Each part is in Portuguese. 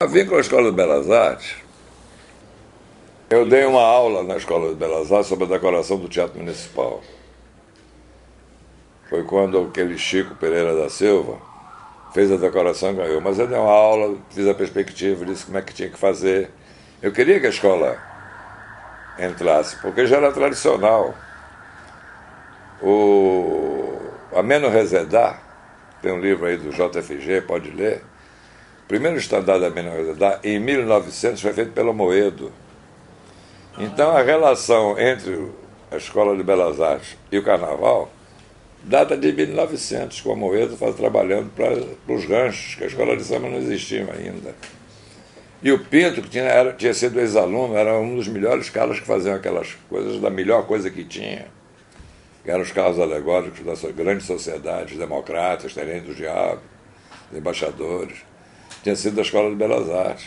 A vínculo à Escola de Belas Artes, eu dei uma aula na Escola de Belas Artes sobre a decoração do Teatro Municipal. Foi quando aquele Chico Pereira da Silva fez a decoração e ganhou. Mas eu dei uma aula, fiz a perspectiva, disse como é que tinha que fazer. Eu queria que a escola entrasse, porque já era tradicional. O Ameno Rezedá, tem um livro aí do JFG, pode ler. O primeiro estandarte da Ameno Rezedá, em 1900, foi feito pelo Moedo. Então a relação entre a Escola de Belas Artes e o Carnaval data de 1900, com o Moedo trabalhando para os ranchos, que a escola de samba não existia ainda. E o Pinto, que tinha sido ex-aluno, era um dos melhores caras que faziam aquelas coisas, da melhor coisa que tinha, que eram os carros alegóricos das grandes sociedades democratas, terem do diabo, embaixadores. Tinha sido da Escola de Belas Artes.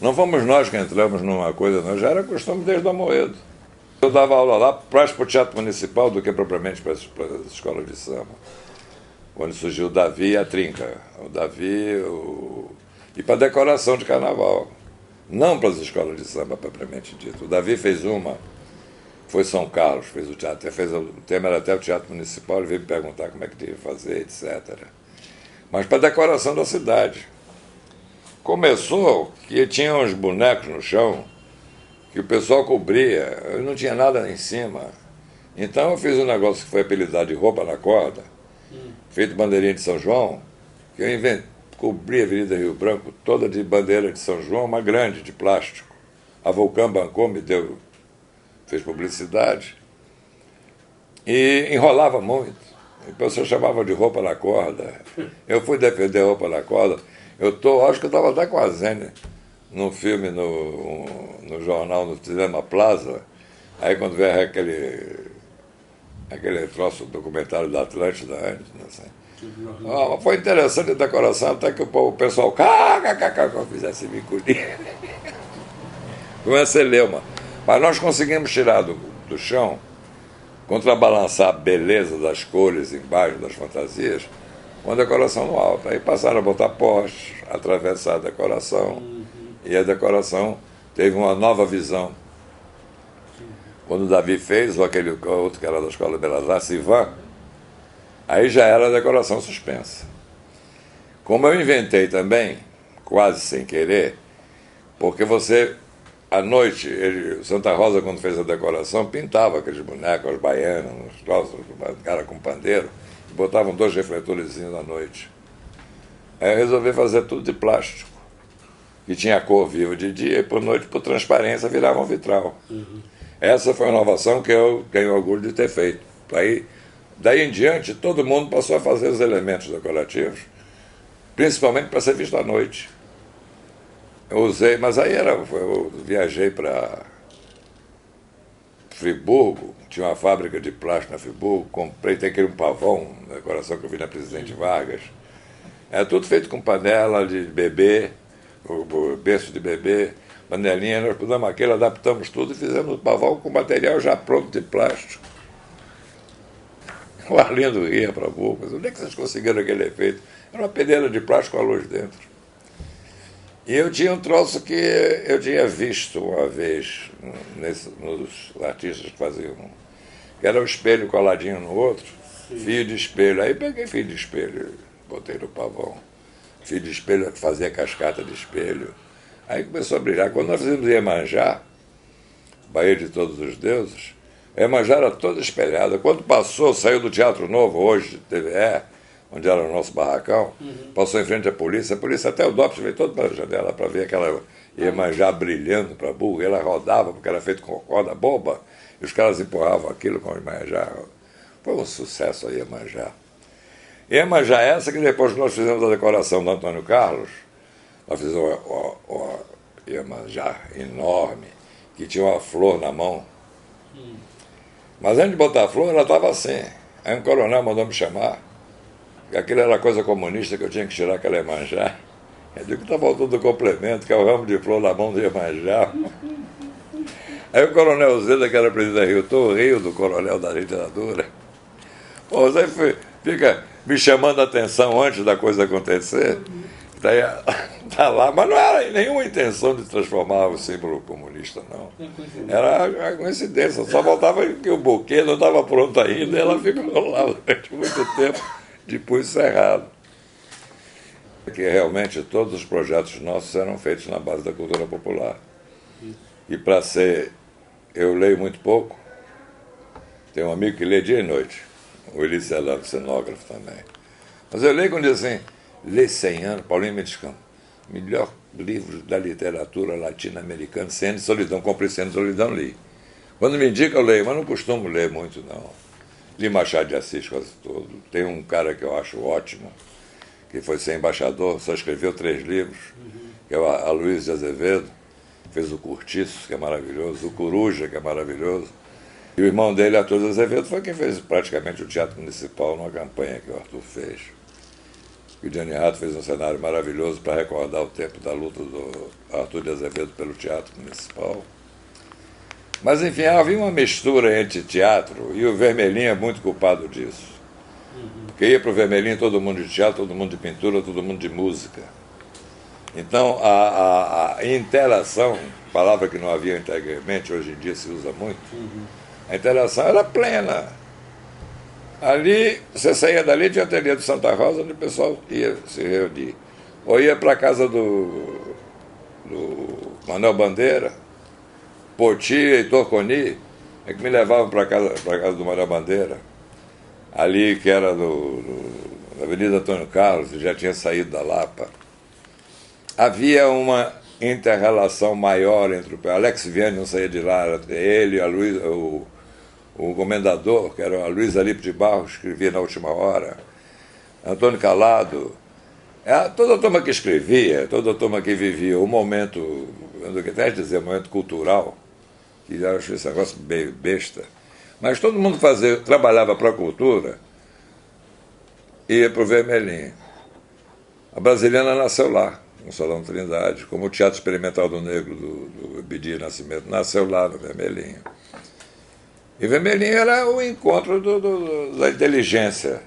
Não fomos nós que entramos numa coisa, não, já era costume desde o Moedo. Eu dava aula lá mais para o Teatro Municipal do que propriamente para as escolas de samba. Quando surgiu o Davi e a Trinca. O Davi e para decoração de carnaval. Não para as escolas de samba, propriamente dito. O Davi fez uma, foi São Carlos, fez o teatro, o tema era até o Teatro Municipal, ele veio me perguntar como é que tinha que fazer, etc. Mas para decoração da cidade. Começou que tinha uns bonecos no chão que o pessoal cobria, não tinha nada em cima. Então eu fiz um negócio que foi apelidado de roupa na corda, feito bandeirinha de São João, que eu cobri a Avenida Rio Branco toda de bandeira de São João, uma grande, de plástico. A Vulcã bancou, fez publicidade, e enrolava muito. O pessoal chamava de roupa na corda. Eu fui defender roupa na corda. Acho que eu estava até com a Zênia num filme no jornal, no Cinema Plaza. Aí quando veio aquele troço documentário da Atlântida antes, não sei. Foi interessante a decoração, até que o pessoal fizesse biculinha. Comecei a ler uma. Mas nós conseguimos tirar do chão, contrabalançar a beleza das cores embaixo das fantasias, com a decoração no alto. Aí passaram a botar postes, atravessar a decoração, e a decoração teve uma nova visão. Quando o Davi fez, ou aquele outro que era da Escola de Belas Artes, Ivan, aí já era a decoração suspensa. Como eu inventei também, quase sem querer, porque você, à noite, Santa Rosa, quando fez a decoração, pintava aqueles bonecos, as baianas, os troços, cara com pandeiro, e botavam 2 refletorzinhos à noite. Aí eu resolvi fazer tudo de plástico, que tinha cor viva de dia, e por noite, por transparência, virava um vitral. Essa foi uma inovação que eu tenho orgulho de ter feito. Daí em diante, todo mundo passou a fazer os elementos decorativos, principalmente para ser visto à noite. Eu usei, mas aí eu viajei para Friburgo, tinha uma fábrica de plástico na Friburgo, comprei, tem aquele pavão, decoração que eu vi na Presidente Vargas. É tudo feito com panela de bebê, o berço de bebê, panelinha, nós pudemos aquele, adaptamos tudo e fizemos o pavão com material já pronto de plástico. O Arlindo ria para a boca, onde é que vocês conseguiram aquele efeito? Era uma peneira de plástico com a luz dentro. E eu tinha um troço que eu tinha visto uma vez nos artistas que faziam, que era o espelho coladinho no outro, fio de espelho. Aí peguei fio de espelho, botei no pavão. Fio de espelho, fazia cascata de espelho. Aí começou a brilhar. Quando nós fizemos Iemanjá, Bahia de Todos os Deuses, a Iemanjá era toda espelhada. Quando passou, saiu do Teatro Novo, hoje, TVE, onde era o nosso barracão, passou em frente à polícia até o DOPS veio todo pela janela para ver aquela Iemanjá brilhando para burro, e ela rodava, porque era feito com corda boba, e os caras empurravam aquilo com a Iemanjá. Foi um sucesso a Iemanjá. Iemanjá essa que depois nós fizemos a decoração do Antônio Carlos, nós fizemos uma Iemanjá enorme, que tinha uma flor na mão. Mas antes de botar a flor, ela estava assim. Aí um coronel mandou me chamar, que aquilo era coisa comunista, que eu tinha que tirar aquela Iemanjá. Eu digo que está faltando o complemento, que é o ramo de flor na mão do Iemanjá. Aí o coronel Zeda, que era presidente da Rio, o Rio do coronel da literatura, você fica me chamando a atenção antes da coisa acontecer. Daí Tá lá, mas não era nenhuma intenção de transformar o símbolo comunista, não. Era a coincidência, só faltava que o buquê não estava pronto ainda e ela ficou lá durante muito tempo, depois cerrado. Que realmente todos os projetos nossos eram feitos na base da cultura popular. E para ser... Eu leio muito pouco, tenho um amigo que lê dia e noite, o Elis Celano, cenógrafo também. Mas eu leio quando diz assim, lê 100 anos, Paulinho Mendes Campos, melhor livro da literatura latino-americana, Cena de Solidão, comprei Cena de Solidão, li. Quando me indica eu leio, mas não costumo ler muito não. Li Machado de Assis quase todo. Tem um cara que eu acho ótimo, que foi ser embaixador, só escreveu 3 livros, que é o Aloysio de Azevedo, fez o Curtiço, que é maravilhoso, o Coruja, que é maravilhoso. E o irmão dele, Arthur de Azevedo, foi quem fez praticamente o Teatro Municipal numa campanha que o Arthur fez. E o Gianni Rato fez um cenário maravilhoso para recordar o tempo da luta do Arthur de Azevedo pelo Teatro Municipal. Mas, enfim, havia uma mistura entre teatro e o Vermelhinho é muito culpado disso. Porque ia para o Vermelhinho todo mundo de teatro, todo mundo de pintura, todo mundo de música. Então, a interação, palavra que não havia anteriormente, hoje em dia se usa muito, a interação era plena. Ali, você saía dali, tinha o ateliê do Santa Rosa, onde o pessoal ia se reunir. Ou ia para a casa do Manuel Bandeira, Poti e Heitor Coni, é que me levavam para a casa do Manuel Bandeira, ali que era da Avenida Antônio Carlos, já tinha saído da Lapa. Havia uma inter-relação maior entre o Alex Vianney não saía de lá, ele, o comendador, que era a Luiz Alipe de Barros, escrevia Na Última Hora, Antônio Calado, toda a turma que escrevia, toda a turma que vivia o momento, eu não quero dizer, o momento cultural, que eu acho esse negócio meio besta, mas todo mundo trabalhava para a cultura e ia para o Vermelhinho. A Brasiliana nasceu lá, no Salão Trindade, como o Teatro Experimental do Negro, do Abdias Nascimento, nasceu lá no Vermelhinho. E Vermelhinho era o encontro da inteligência,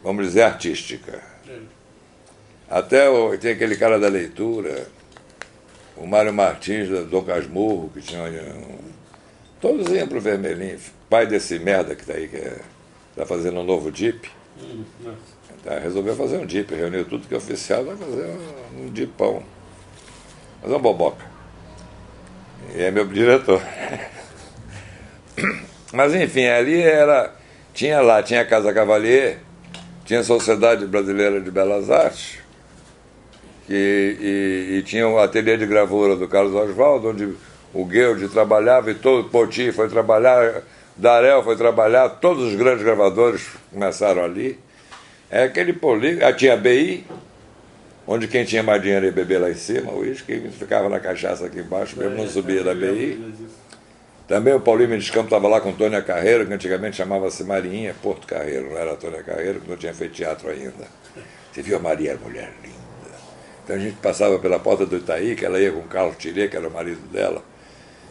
vamos dizer, artística. Até tem aquele cara da leitura, o Mário Martins, do Dom Casmurro, que tinha... Todos iam para o Vermelhinho. Pai desse merda que está aí, que está fazendo um novo Jeep. Tá, resolveu fazer um Jeep, reuniu tudo que é oficial, vai fazer um Jeepão. Fazer uma boboca. E é meu diretor. Mas enfim, ali tinha a Casa Cavalier, tinha a Sociedade Brasileira de Belas Artes, e tinha o ateliê de gravura do Carlos Oswaldo, onde o Guilherme trabalhava e todo o Poti foi trabalhar, Darel foi trabalhar, todos os grandes gravadores começaram ali. É aquele polígono. Tinha a BI, onde quem tinha mais dinheiro ia beber lá em cima, o uísque, ficava na cachaça aqui embaixo, mesmo não subia da BI. Também o Paulinho Mendes Campos estava lá com Tônia Carreiro, que antigamente chamava-se Marinha Porto Carreiro, não era Tônia Carreiro, que não tinha feito teatro ainda. Você viu a Maria, era mulher linda. Então a gente passava pela porta do Itaí, que ela ia com o Carlos Tirê, que era o marido dela.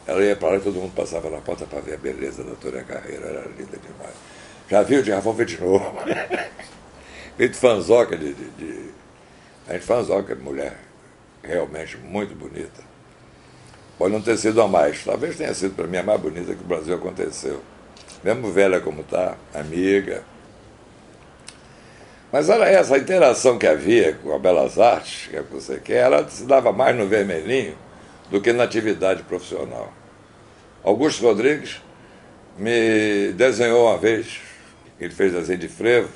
Ela ia para lá e todo mundo passava na porta para ver a beleza da Tônia Carreiro, era linda demais. Já viu? Já vou ver de novo. Feito fanzoca A gente fanzoca de mulher realmente muito bonita. Pode não ter sido a mais, talvez tenha sido para mim a mais bonita que o Brasil aconteceu. Mesmo velha como está, amiga. Mas era essa interação que havia com a Belas Artes, que é o que você quer, ela se dava mais no Vermelhinho do que na atividade profissional. Augusto Rodrigues me desenhou uma vez, ele fez desenho de frevo,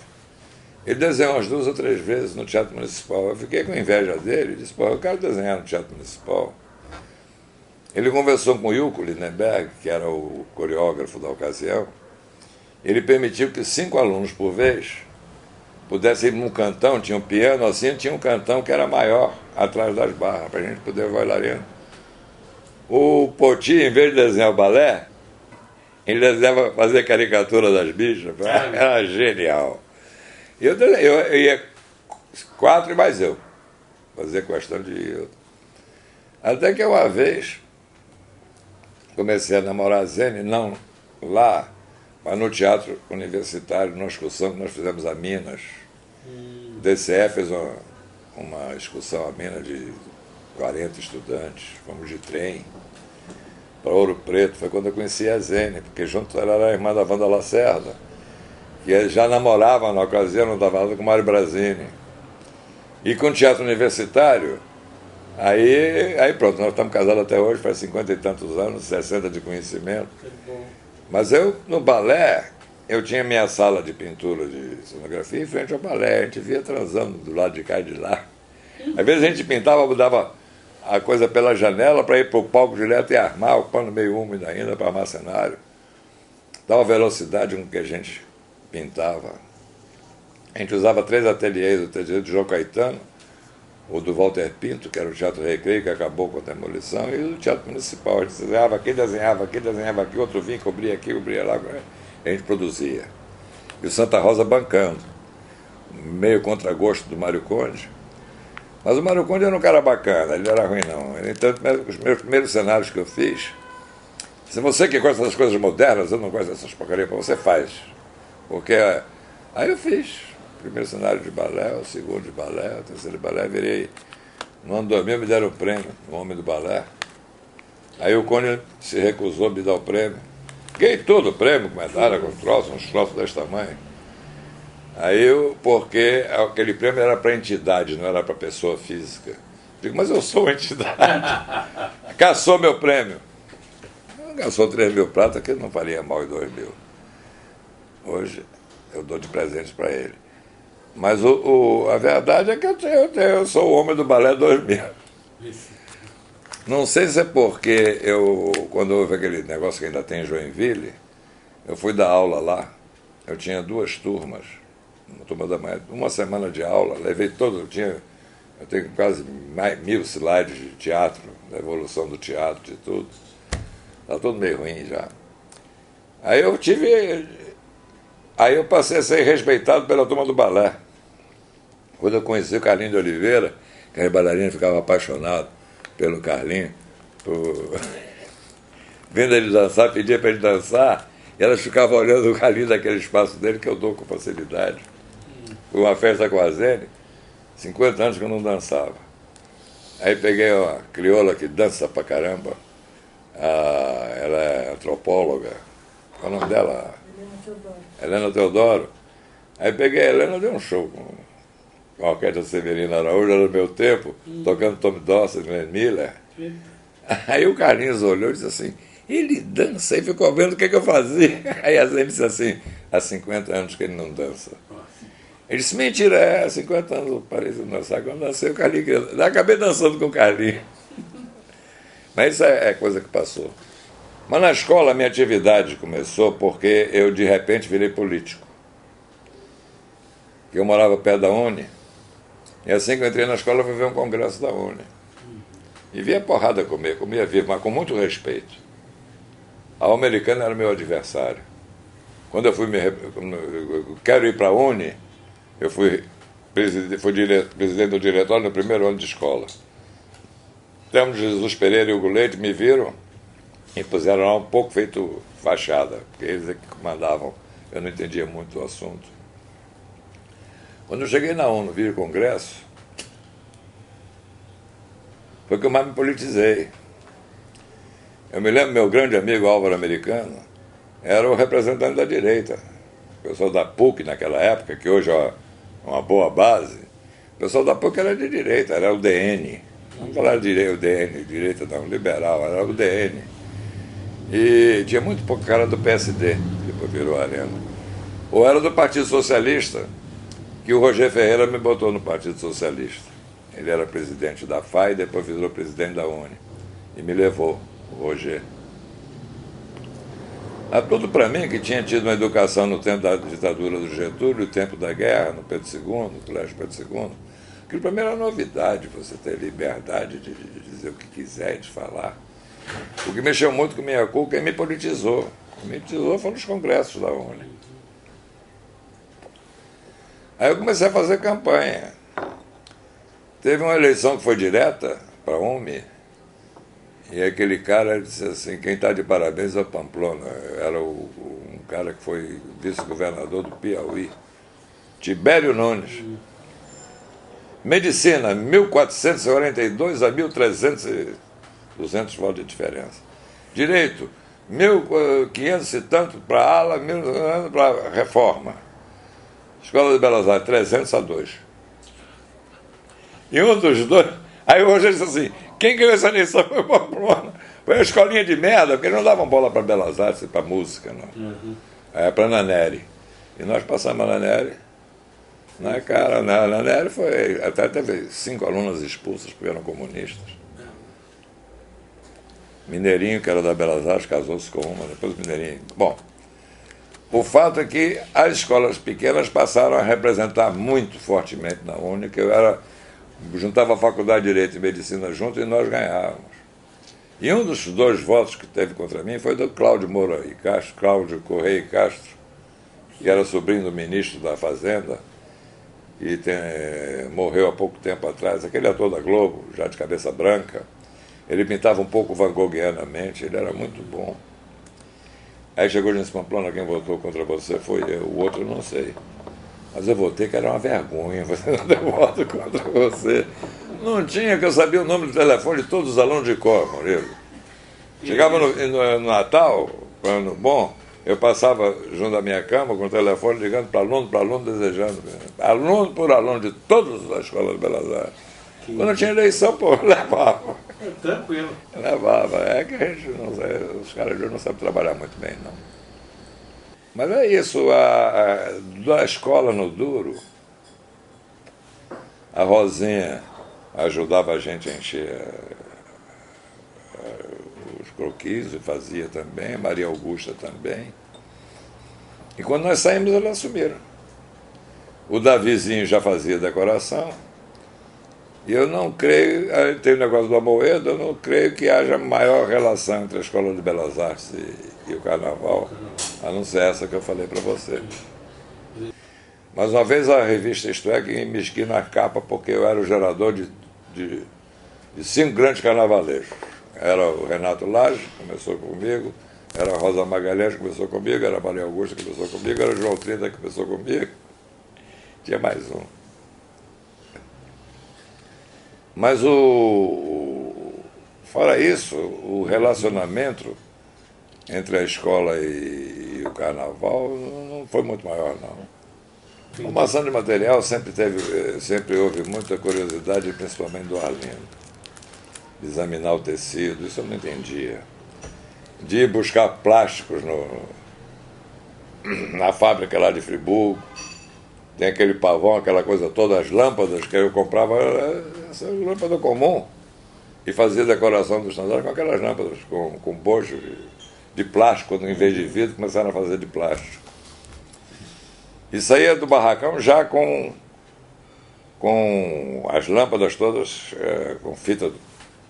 ele desenhou umas 2 ou 3 vezes no Teatro Municipal. Eu fiquei com inveja dele e disse, pô, eu quero desenhar no Teatro Municipal. Ele conversou com o Ilko Lindenberg, que era o coreógrafo da ocasião. Ele permitiu que 5 alunos por vez pudessem ir num cantão, tinha um piano assim, tinha um cantão que era maior, atrás das barras, para a gente poder bailarino. O Poti, em vez de desenhar o balé, ele desenhava fazer caricatura das bichas. Era genial. Eu ia 4 e mais eu. Fazer questão de ir. Até que uma vez comecei a namorar a Zene, não lá, mas no teatro universitário, numa excursão que nós fizemos a Minas. O DCE fez uma excursão a Minas de 40 estudantes, fomos de trem para Ouro Preto. Foi quando eu conheci a Zene, porque junto ela era a irmã da Wanda Lacerda, que já namorava na ocasião, não estava com o Mário Brazini. E com o teatro universitário, aí pronto, nós estamos casados até hoje, faz 50 e tantos anos, 60 de conhecimento. Mas eu, no balé, eu tinha minha sala de pintura de cenografia em frente ao balé, a gente via transando do lado de cá e de lá. Às vezes a gente pintava, mudava a coisa pela janela para ir para o palco direto e armar, o pano meio úmido ainda para armar cenário. Dava velocidade com que a gente pintava. A gente usava 3 ateliês, o ateliê do João Caetano, o do Walter Pinto, que era o Teatro Recreio, que acabou com a demolição, e o Teatro Municipal. A gente desenhava aqui, outro vinha, cobria lá, a gente produzia. E o Santa Rosa bancando, meio contra gosto do Mário Conde. Mas o Mário Conde era um cara bacana, ele não era ruim não. Então, os meus primeiros cenários que eu fiz, se você que gosta das coisas modernas, eu não gosto dessas porcarias, você faz. Porque aí eu fiz. O primeiro cenário de balé, o segundo de balé, o terceiro de balé, virei. No ano 2000 me deram o prêmio, o Homem do Balé. Aí o Conde se recusou a me dar o prêmio. Ganhei todo o prêmio, com medalha, com troços, uns troços desse tamanho. Aí porque aquele prêmio era para entidade, não era para pessoa física. Digo, mas eu sou uma entidade. Caçou meu prêmio. Caçou 3 mil pratas, que não faria mal em 2 mil. Hoje eu dou de presente para ele. Mas a verdade é que eu sou o Homem do Balé 2000. Não sei se é porque quando houve aquele negócio que ainda tem em Joinville, eu fui dar aula lá. Eu tinha 2 turmas, uma turma da manhã, uma semana de aula, levei todo, eu tenho quase 1000 slides de teatro, da evolução do teatro, de tudo. Está tudo meio ruim já. Aí eu passei a ser respeitado pela turma do balé. Quando eu conheci o Carlinho de Oliveira, que era bailarino, ficava apaixonado pelo Carlinho, vendo ele dançar, pedia para ele dançar, e elas ficavam olhando o Carlinho daquele espaço dele, que eu dou com facilidade. Foi uma festa com a Zene, 50 anos que eu não dançava. Aí peguei uma crioula que dança pra caramba, ela é antropóloga, qual é o nome dela? Helena Teodoro. Aí peguei a Helena, deu um show com a orquestra Severina Araújo, era no meu tempo, tocando Tommy Dorsey, Glenn Miller. Aí o Carlinhos olhou e disse assim, ele dança, e ficou vendo o que eu fazia. Aí a Zene disse assim, há 50 anos que ele não dança. Ele disse, mentira, há 50 anos eu parei de dançar, quando dancei o Carlinhos, eu acabei dançando com o Carlinhos. Mas isso é coisa que passou. Mas na escola a minha atividade começou porque eu de repente virei político. Eu morava perto da Uni, e assim que eu entrei na escola eu fui ver um congresso da Uni. E via porrada comer, comia vivo, mas com muito respeito. A americana era meu adversário. Quando eu fui quero ir para a Uni, eu fui presidente do diretório no primeiro ano de escola. Temos Jesus Pereira e Hugo Leite me viram e puseram lá um pouco feito fachada, porque eles é que mandavam, eu não entendia muito o assunto. Quando eu cheguei na ONU, vi o congresso, foi que eu mais me politizei. Eu me lembro, meu grande amigo Álvaro Americano era o representante da direita. O pessoal da PUC naquela época, que hoje é uma boa base, o pessoal da PUC era de direita, era o DN. Não falar direita não, liberal, era o DN. E tinha muito pouco cara do PSD, depois virou Arena. Ou era do Partido Socialista, que o Roger Ferreira me botou no Partido Socialista. Ele era presidente da FAI, depois virou presidente da UNE. E me levou, o Roger. Tudo para mim, que tinha tido uma educação no tempo da ditadura do Getúlio, no tempo da guerra, no Pedro II, no Colégio Pedro II, aquilo para mim era novidade, você ter liberdade de dizer o que quiser, de falar. O que mexeu muito com minha culpa, quem me politizou. Quem me politizou foram os congressos da UNE. Aí eu comecei a fazer campanha. Teve uma eleição que foi direta para a UME, e aquele cara disse assim, quem está de parabéns é o Pamplona. Era um cara que foi vice-governador do Piauí, Tibério Nunes. Medicina, 1442 a 1300, 200 votos de diferença. Direito, 1500 e tanto para a ala, 1000 para a reforma. Escola de Belas Artes, 300 a 2. E um dos dois... Aí hoje ele disse assim, quem ganhou essa eleição foi o Pamplona. Foi a escolinha de merda, porque eles não davam bola para Belas Artes e para música, não. Para Naneri. E nós passamos a Naneri. Na cara, na Naneri foi... Até teve 5 alunas expulsas porque eram comunistas. Mineirinho, que era da Belas Artes, casou-se com uma, depois o Mineirinho. Bom, o fato é que as escolas pequenas passaram a representar muito fortemente na UNE, que eu juntava a Faculdade de Direito e Medicina junto e nós ganhávamos. E um dos 2 votos que teve contra mim foi do Cláudio Moura e Castro, Cláudio Correia e Castro, que era sobrinho do ministro da Fazenda, e morreu há pouco tempo atrás, aquele ator da Globo, já de cabeça branca. Ele pintava um pouco van-goghianamente, ele era muito bom. Aí chegou e disse, Pamplona, quem votou contra você foi eu, o outro eu não sei. Mas eu votei que era uma vergonha, você não deu voto contra você. Não tinha, que eu sabia o número do telefone de todos os alunos de cor, Murilo. Chegava no Natal, ano bom, eu passava junto da minha cama com o telefone ligando para aluno, desejando. Aluno por aluno de todas as escolas de Belas Artes. Quando tinha eleição, pô, levava. Tranquilo. Levava. É que a gente não sabe, os caras de hoje não sabem trabalhar muito bem, não. Mas é isso, da escola no duro, a Rosinha ajudava a gente a encher os croquis, e fazia também, a Maria Augusta também. E quando nós saímos, elas assumiram. O Davizinho já fazia decoração. E eu não creio, tem o negócio do Amoedo, eu não creio que haja maior relação entre a Escola de Belas Artes e o Carnaval, a não ser essa que eu falei para você. Mas uma vez a revista Isto É que me esqui na capa porque eu era o gerador de 5 grandes carnavaleiros. Era o Renato Lage, que começou comigo, era a Rosa Magalhães, que começou comigo, era a Maria Augusta, que começou comigo, era o João Trinta, que começou comigo, tinha mais um. Mas fora isso, o relacionamento entre a escola e o carnaval não foi muito maior, não. A formação de material sempre houve muita curiosidade, principalmente do Arlindo. De examinar o tecido, isso eu não entendia. De ir buscar plásticos na fábrica lá de Friburgo. Tem aquele pavão, aquela coisa toda, as lâmpadas que eu comprava, essa lâmpada comum, e fazia decoração do estandarte com aquelas lâmpadas, com bojo de plástico, em vez de vidro, começaram a fazer de plástico. E saía do barracão já com as lâmpadas todas com fita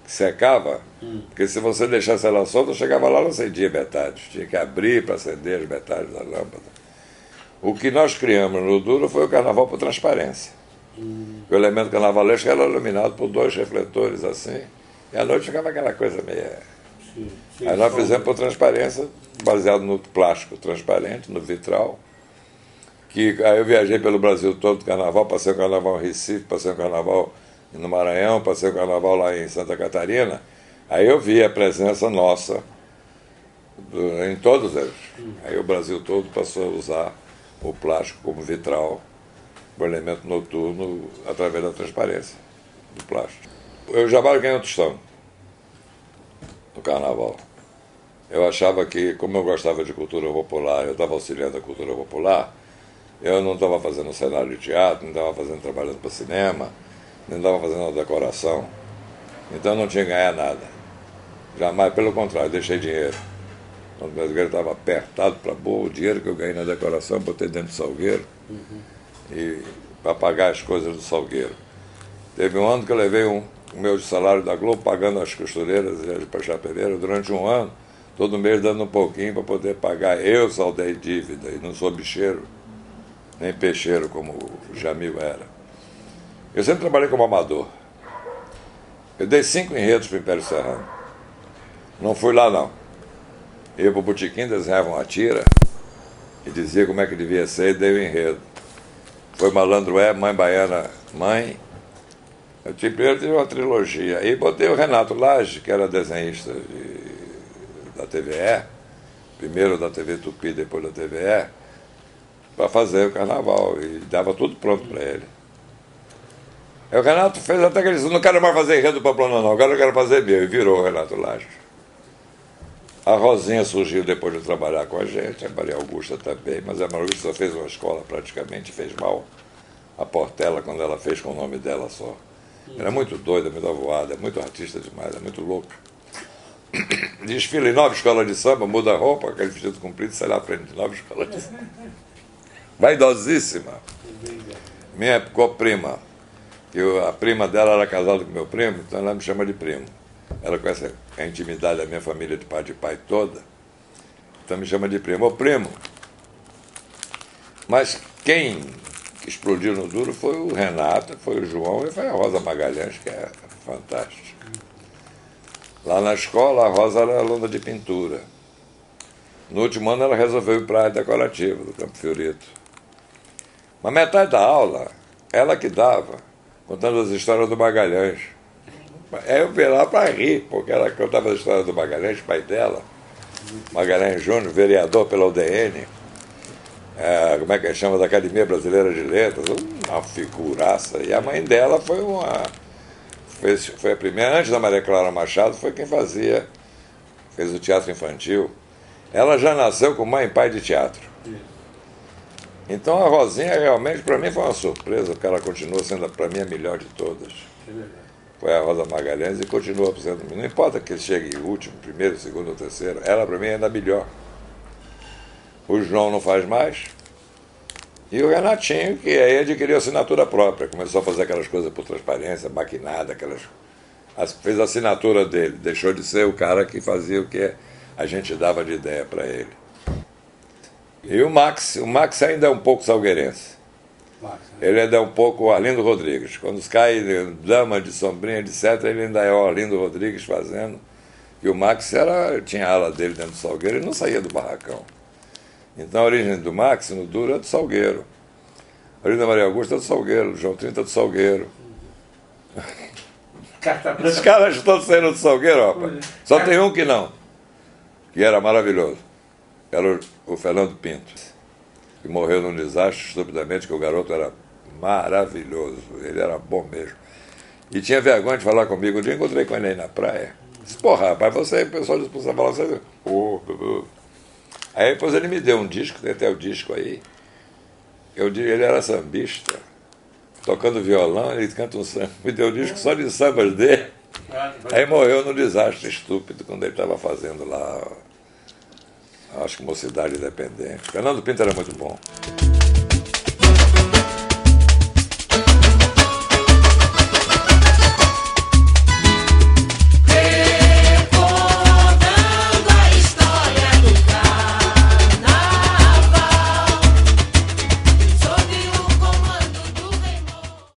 que secava, porque se você deixasse ela solta, chegava lá, não acendia metade, tinha que abrir para acender as metades da lâmpada. O que nós criamos no duro foi o carnaval por transparência. O elemento carnavalesco era iluminado por 2 refletores assim, e à noite ficava aquela coisa meio... Aí nós fizemos por transparência, baseado no plástico transparente, no vitral, que aí eu viajei pelo Brasil todo do carnaval, passei o carnaval em Recife, passei o carnaval no Maranhão, passei o carnaval lá em Santa Catarina, aí eu vi a presença nossa em todos eles. Aí o Brasil todo passou a usar o plástico como vitral, o elemento noturno, através da transparência do plástico. Eu já ganhei um tostão no carnaval. Eu achava que, como eu gostava de cultura popular, eu estava auxiliando a cultura popular, eu não estava fazendo cenário de teatro, não estava trabalhando para cinema, não estava fazendo decoração, então eu não tinha que ganhar nada. Jamais, pelo contrário, deixei dinheiro. Quando o meu dinheiro estava apertado para boa, o dinheiro que eu ganhei na decoração, botei dentro do salgueiro, e para pagar as coisas do salgueiro. Teve um ano que eu levei o meu salário da Globo, pagando as costureiras e as chapeleiras durante um ano, todo mês dando um pouquinho para poder pagar. Eu saldei dívida, e não sou bicheiro, nem peixeiro como o Jamil era. Eu sempre trabalhei como amador. Eu dei 5 enredos para o Império Serrano. Não fui lá, não. Eu ia para o botequim, desenhava uma tira e dizia como é que devia ser e dei o enredo. Foi Malandro Mãe Baiana Mãe, Primeiro tive uma trilogia. Aí botei o Renato Lage, que era desenhista da TVE, primeiro da TV Tupi, depois da TVE, para fazer o carnaval. E dava tudo pronto para ele. Aí o Renato fez até que ele disse, não quero mais fazer enredo Pamplona não, agora eu quero fazer meu. E virou o Renato Lage. A Rosinha surgiu depois de trabalhar com a gente, a Maria Augusta também, mas a Maria Augusta só fez uma escola praticamente, fez mal. A Portela, quando ela fez com o nome dela só. Era muito doida, muito avoada, muito artista demais, é muito louca. Desfila em 9 escolas de samba, muda a roupa, aquele vestido comprido, sai lá à frente de 9 escolas de samba. Vaidosíssima. Minha prima. A prima dela era casada com meu primo, então ela me chama de primo. Ela conhece a intimidade da minha família de pai toda, então me chama de primo. Ô primo. Mas quem explodiu no duro foi o Renato, foi o João e foi a Rosa Magalhães, que é fantástica. Lá na escola, a Rosa era aluna de pintura. No último ano, ela resolveu ir para a área decorativa do Campo Fiorito. Mas metade da aula, ela que dava, contando as histórias do Magalhães. Aí eu fui lá para rir, porque ela contava as histórias do Magalhães, pai dela, Magalhães Júnior, vereador pela UDN, como é que chama, da Academia Brasileira de Letras, uma figuraça. E a mãe dela foi a primeira, antes da Maria Clara Machado, foi quem fez o teatro infantil. Ela já nasceu com mãe e pai de teatro. Então a Rosinha realmente, para mim, foi uma surpresa, porque ela continua sendo, para mim, a melhor de todas. Foi a Rosa Magalhães e continua sendo. Não importa que chegue último, primeiro, segundo ou terceiro, ela, para mim, é ainda melhor. O João não faz mais. E o Renatinho, que aí adquiriu assinatura própria, começou a fazer aquelas coisas por transparência, maquinada, fez a assinatura dele, deixou de ser o cara que fazia o que a gente dava de ideia para ele. E o Max ainda é um pouco salgueirense. Ele ainda é um pouco o Arlindo Rodrigues. Quando cai Dama de Sombrinha, etc., ele ainda é o Arlindo Rodrigues fazendo. E o Max tinha a ala dele dentro do Salgueiro e não saía do barracão. Então a origem do Max, no duro, é do Salgueiro. A origem da Maria Augusta é do Salgueiro, o João 30 é do Salgueiro. Os caras todos saindo do Salgueiro, rapaz. Só tem um que não, que era maravilhoso. Era o Fernando Pinto, que morreu num desastre estupidamente, que o garoto era maravilhoso, ele era bom mesmo. E tinha vergonha de falar comigo. Um dia eu encontrei com ele aí na praia. Disse, porra, rapaz, você aí, o pessoal disse pra falar, você... Aí depois ele me deu um disco, tem até o disco aí. Ele era sambista, tocando violão, ele canta um samba, me deu um disco só de sambas dele. Aí morreu num desastre estúpido, quando ele estava fazendo lá, acho que Mocidade Independente. Fernando Pinto era muito bom.